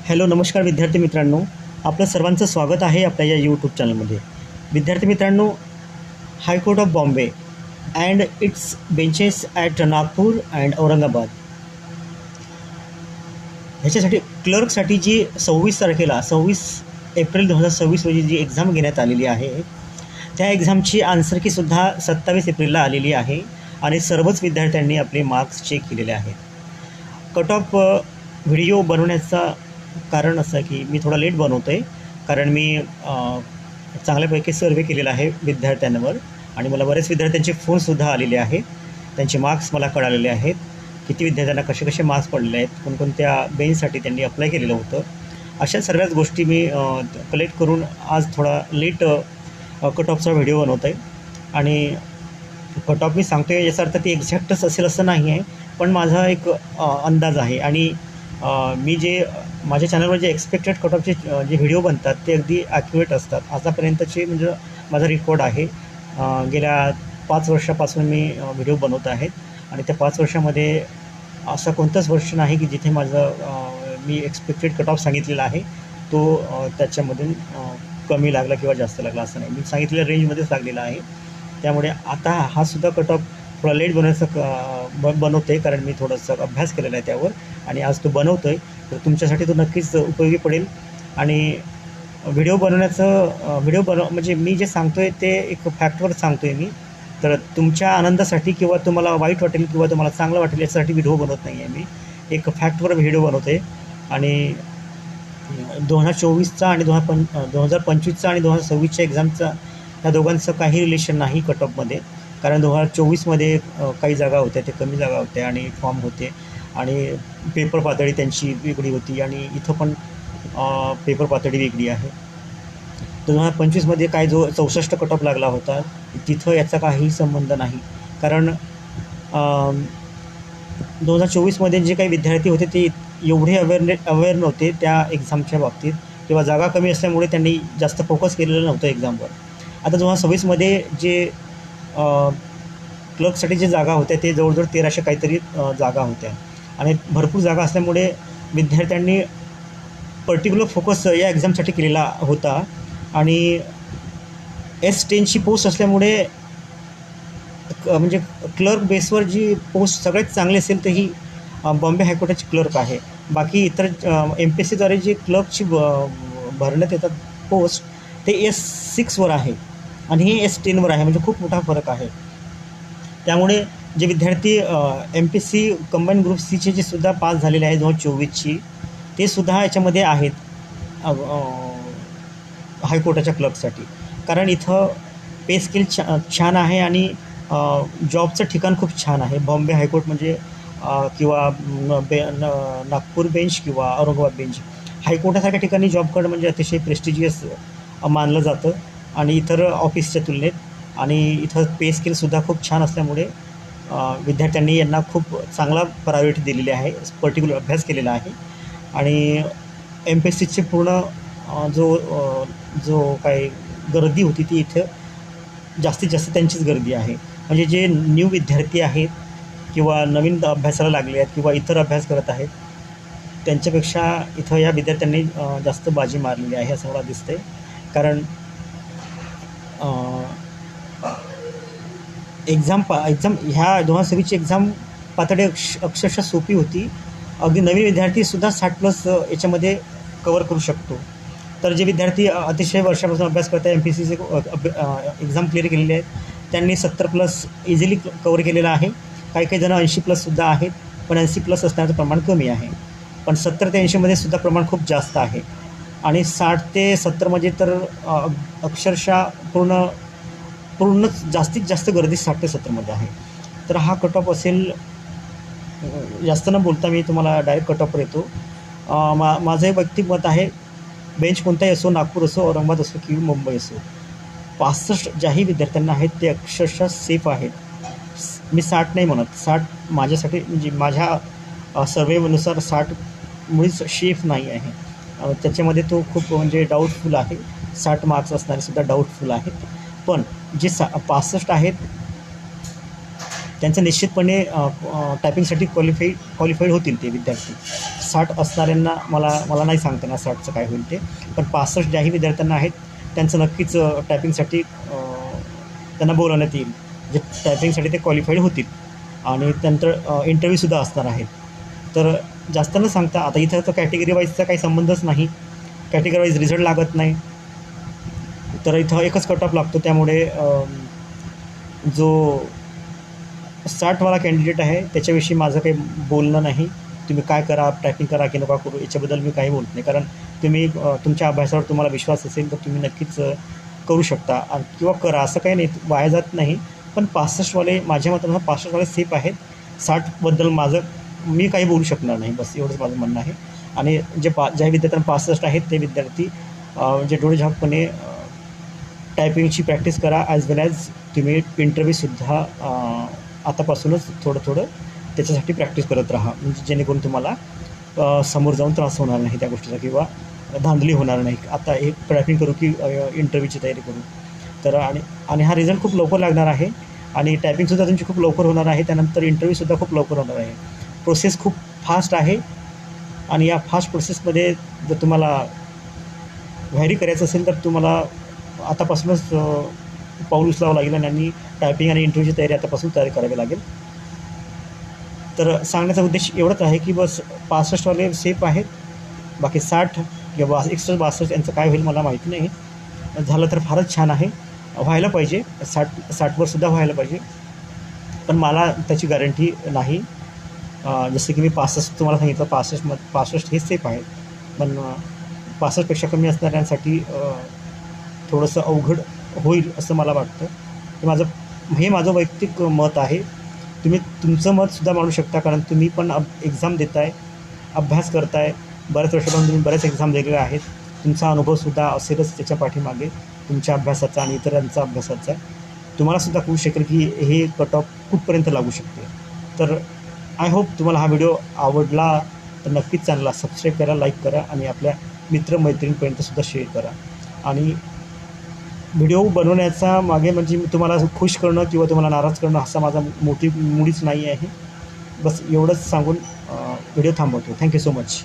Hello नमस्कार विद्यार्थी मित्रांनो, आपलं सर्वांचं स्वागत आहे आपल्या या यूट्यूब चॅनलमध्ये. विद्यार्थी मित्रांनो, high court of Bombay and it's benches at Nagpur and Aurangabad ह्याच्यासाठी क्लर्कसाठी जी 26 एप्रिल 2026 रोजी जी एक्झाम घेण्यात आलेली आहे, त्या एक्झामची आन्सर कीसुद्धा 27 एप्रिलला आलेली आहे आणि सर्वच विद्यार्थ्यांनी आपले मार्क्स चेक केलेले आहेत. कट ऑफ व्हिडिओ बनवण्याचा कारण असं की मी थोडा लेट बनवतो आहे, कारण मी चांगल्यापैकी सर्वे केलेला आहे विद्यार्थ्यांवर आणि मला बरेच विद्यार्थ्यांचे फोनसुद्धा आलेले आहेत. त्यांचे मार्क्स मला कळालेले आहेत, किती विद्यार्थ्यांना कसे कसे मार्क्स पडले आहेत, कोणकोणत्या बेंचसाठी त्यांनी अप्लाय केलेलं होतं. अशा सर्वच गोष्टी मी कलेक्ट करून आज थोडा लेट कट ऑफचा व्हिडिओ बनवतो आहे. आणि कट ऑफ मी सांगतो आहे याचा अर्थ ती एक्झॅक्टच असेल असं नाही आहे, पण माझा एक अंदाज आहे. आणि मी जे माझ्या चॅनलवर जे एक्सपेक्टेड कट ऑफचे जे व्हिडिओ बनतात ते अगदी ॲक्युरेट असतात. आतापर्यंतचे म्हणजे माझा रेकॉर्ड आहे. गेल्या 5 वर्षापासून मी व्हिडिओ बनवत आहेत आणि त्या 5 वर्षामध्ये असं कोणतंच वर्ष नाही की जिथे माझं मी एक्सपेक्टेड कट ऑफ सांगितलेला आहे तो त्याच्यामधून कमी लागला किंवा जास्त लागला असं नाही. मी सांगितलेल्या रेंजमध्येच लागलेला आहे. त्यामुळे आता हा सुद्धा कट ऑफ थोडा लेट बनवतो आहे, कारण मी थोडंसं अभ्यास केलेला आहे त्यावर आणि आज तो बनवतो आहे. तर तुमच्यासाठी तो नक्कीच उपयोगी पडेल. आणि व्हिडिओ म्हणजे मी जे सांगतो आहे ते एक फॅक्टवर सांगतो आहे मी. तर तुमच्या आनंदासाठी किंवा तुम्हाला वाईट वाटेल किंवा तुम्हाला चांगलं वाटेल याच्यासाठी व्हिडिओ बनवत नाही आहे. मी एक फॅक्टवर व्हिडिओ बनवतो आहे. आणि 2024चा आणि 2025चा आणि 2026च्या एक्झामचा ह्या दोघांचं काही रिलेशन नाही कट ऑफमध्ये, कारण 2024मध्ये काही जागा होत्या, ते कमी जागा होत्या आणि फॉर्म होते आणि पेपर पातळी त्यांची वेगळी होती आणि इथं पण पेपर पातळी वेगळी आहे. 2025मध्ये काय जो 64 कट ऑफ लागला होता तिथं याचा काही संबंध नाही, कारण 2024मध्ये जे काही विद्यार्थी होते ते एवढे अवेअर नव्हते त्या एक्झामच्या बाबतीत किंवा जागा कमी असल्यामुळे त्यांनी जास्त फोकस केलेलं नव्हतं एक्झामवर. आता 2026मध्ये जे क्लर्कसाठी जे जागा होत्या ते जवळजवळ 1300 काहीतरी जागा होत्या आणि भरपूर जागा असल्यामुळे विद्यार्थ्यांनी पर्टिक्युलर फोकस या एक्झामसाठी केलेला होता. आणि S10ची पोस्ट असल्यामुळे म्हणजे क्लर्क बेसवर जी पोस्ट सगळ्यात चांगली असेल तर ही बॉम्बे हायकोर्टाची क्लर्क आहे. बाकी इतर MPSCद्वारे जी क्लर्कची भरण्यात येतात पोस्ट ते S6वर आहे आणि हे S10वर आहे, म्हणजे खूप मोठा फरक आहे. त्यामुळे जे विद्यार्थी MPSC कंबाईन ग्रुप सीचे जे सुद्धा पास झालेले आहे 2024ची ते सुद्धा याच्यामध्ये आहेत हायकोर्टाच्या क्लर्कसाठी, कारण इथं पे स्केल छान आहे आणि जॉबचं ठिकाण खूप छान आहे. बॉम्बे हायकोर्ट म्हणजे किंवा नागपूर बेंच किंवा औरंगाबाद बेंच हायकोर्टासारख्या ठिकाणी जॉब करणं म्हणजे अतिशय प्रेस्टिजियस मानलं जातं आणि इतर ऑफिसच्या तुलनेत. आणि इथं पे स्केलसुद्धा खूप छान असल्यामुळे विद्यार्थ्यांनी यांना खूप चांगला प्रायोरिटी दिलेली आहे, पर्टिक्युलर अभ्यास केलेला आहे. आणि MPSCचे पूर्ण जो काही गर्दी होती ती इथं जास्तीत जास्त त्यांचीच गर्दी आहे. म्हणजे जे न्यू विद्यार्थी आहेत किंवा नवीन अभ्यासाला लागले आहेत किंवा इतर अभ्यास करत आहेत त्यांच्यापेक्षा इथं या विद्यार्थ्यांनी जास्त बाजी मारलेली आहे असं मला दिसतं आहे. कारण एक्झाम ह्या 2026ची एक्झाम पातळी अक्षरशः सोपी होती. अगदी नवीन विद्यार्थीसुद्धा 60+ याच्यामध्ये कवर करू शकतो. तर जे विद्यार्थी अतिशय वर्षापासून अभ्यास करत आहे, MPSCचे एक्झाम क्लिअर केलेले आहेत त्यांनी 70+ इझिली कवर केलेलं आहे. काही जण 80+सुद्धा आहेत, पण 80+ असण्याचं प्रमाण कमी आहे. पण 70 ते 80मध्ये सुद्धा प्रमाण खूप जास्त आहे. आणि 60 ते 70 म्हणजे तर अक्षरशः पूर्णच जास्तीत जास्त गर्दी 60 ते 70मध्ये आहे. तर हा कट ऑफ असेल. जास्त न बोलता मी तुम्हाला डायरेक्ट कट ऑफवर येतो. माझं एक वैयक्तिक मत आहे, बेंच कोणताही असो, नागपूर असो, औरंगाबाद असो किंवा मुंबई असो, 65 ज्याही विद्यार्थ्यांना आहेत ते अक्षरशः सेफ आहेत. मी 60 नाही म्हणत, 60 माझ्यासाठी म्हणजे माझ्या सर्वेनुसार 60 मुळीच सेफ नाही आहे. त्याच्यामध्ये तो खूप म्हणजे डाऊटफुल आहे. 60 मार्क्स असणारेसुद्धा डाऊटफुल आहेत. पण जे 65 आहेत त्यांचं निश्चितपणे टायपिंगसाठी क्वालिफाईड होतील ते विद्यार्थी. 60 असणाऱ्यांना मला नाही सांगता येणार 60चं काय होईल ते, पण 65 ज्याही विद्यार्थ्यांना आहेत त्यांचं नक्कीच टायपिंगसाठी त्यांना बोलावण्यात येईल, जे टायपिंगसाठी ते क्वालिफाईड होतील आणि नंतर इंटरव्ह्यूसुद्धा असणार आहेत. तर जास्त न सांगता आता इथं तर कॅटेगरी वाईजचा काही संबंधच नाही, कॅटेगरी वाईज रिझल्ट लागत नाही, तर इथं एकच कट ऑफ लागतो. त्यामुळे जो 60वाला कॅन्डिडेट आहे त्याच्याविषयी माझं काही बोलणं नाही. तुम्ही काय करा, टायपिंग करा की नका करू याच्याबद्दल मी काही बोलत नाही, कारण तुम्ही तुमच्या अभ्यासावर तुम्हाला विश्वास असेल तर तुम्ही नक्कीच करू शकता किंवा करा, असं काही नाही, वाया जात नाही. पण 65वाले माझ्या मतानं 65वाले सेफ आहेत. 60बद्दल मी काही बोलू शकणार नाही, बस एवढंच माझं म्हणणं आहे. आणि ज्या विद्यार्थ्यांना 65 आहेत ते विद्यार्थी जे डोळेझाकपणे टायपिंगची प्रॅक्टिस करा, ॲज वेल ॲज तुम्ही इंटरव्ह्यूसुद्धा आतापासूनच थोडं त्याच्यासाठी प्रॅक्टिस करत राहा, म्हणजे जेणेकरून तुम्हाला समोर जाऊन त्रास होणार नाही त्या गोष्टीचा किंवा धांदली होणार नाही. आता एक टायपिंग करू की इंटरव्ह्यूची तयारी करू. तर आणि हा रिझल्ट खूप लवकर लागणार आहे आणि टायपिंगसुद्धा तुमची खूप लवकर होणार आहे. त्यानंतर इंटरव्ह्यूसुद्धा खूप लवकर होणार आहे. प्रोसेस खूप फास्ट आहे आणि या फास्ट प्रोसेसमध्ये जर तुम्हाला व्हॅरी करायचं असेल तर तुम्हाला आतापासूनच पाऊल उचलावं लागेल आणि टायपिंग आणि इंटरव्ह्यूची तयारी आतापासून तयारी करावी लागेल. तर सांगण्याचा उद्देश एवढंच आहे की बस 65वाले सेफ आहेत, बाकी 60 किंवा 61-62 यांचं काय होईल मला माहिती नाही. झालं तर फारच छान आहे, व्हायला पाहिजे, 60वर सुद्धा व्हायला पाहिजे, पण मला त्याची गॅरंटी नाही. जसं की मी 65 तुम्हाला सांगितलं, 65 हे सेफ आहे, पण 65पेक्षा कमी असणाऱ्यांसाठी थोडंसं अवघड होईल असं मला वाटतं. हे माझं वैयक्तिक मत आहे. तुम्ही तुमचं मतसुद्धा मांडू शकता, कारण तुम्ही पण एक्झाम देताय, अभ्यास करताय, बऱ्याच वर्षापासून तुम्ही बऱ्याच एक्झाम दिलेल्या आहेत. तुमचा अनुभवसुद्धा असेलच त्याच्या पाठीमागे तुमच्या अभ्यासाचा आणि इतरांचा अभ्यासाचा. तुम्हालासुद्धा कळू शकेल की हे कट ऑफ कुठपर्यंत लागू शकते. तर आय होप तुम्हाला हा व्हिडिओ आवडला तर नक्कीच चॅनलला सबस्क्राईब करा, लाईक करा आणि आपल्या मित्रमैत्रिणींपर्यंतसुद्धा शेअर करा. आणि व्हिडिओ बनवण्याचा मागे म्हणजे मी तुम्हाला खुश करणं किंवा तुम्हाला नाराज करणं असा माझा मुळीच नाही आहे. बस एवढंच सांगून व्हिडिओ थांबवतो. Thank you so much.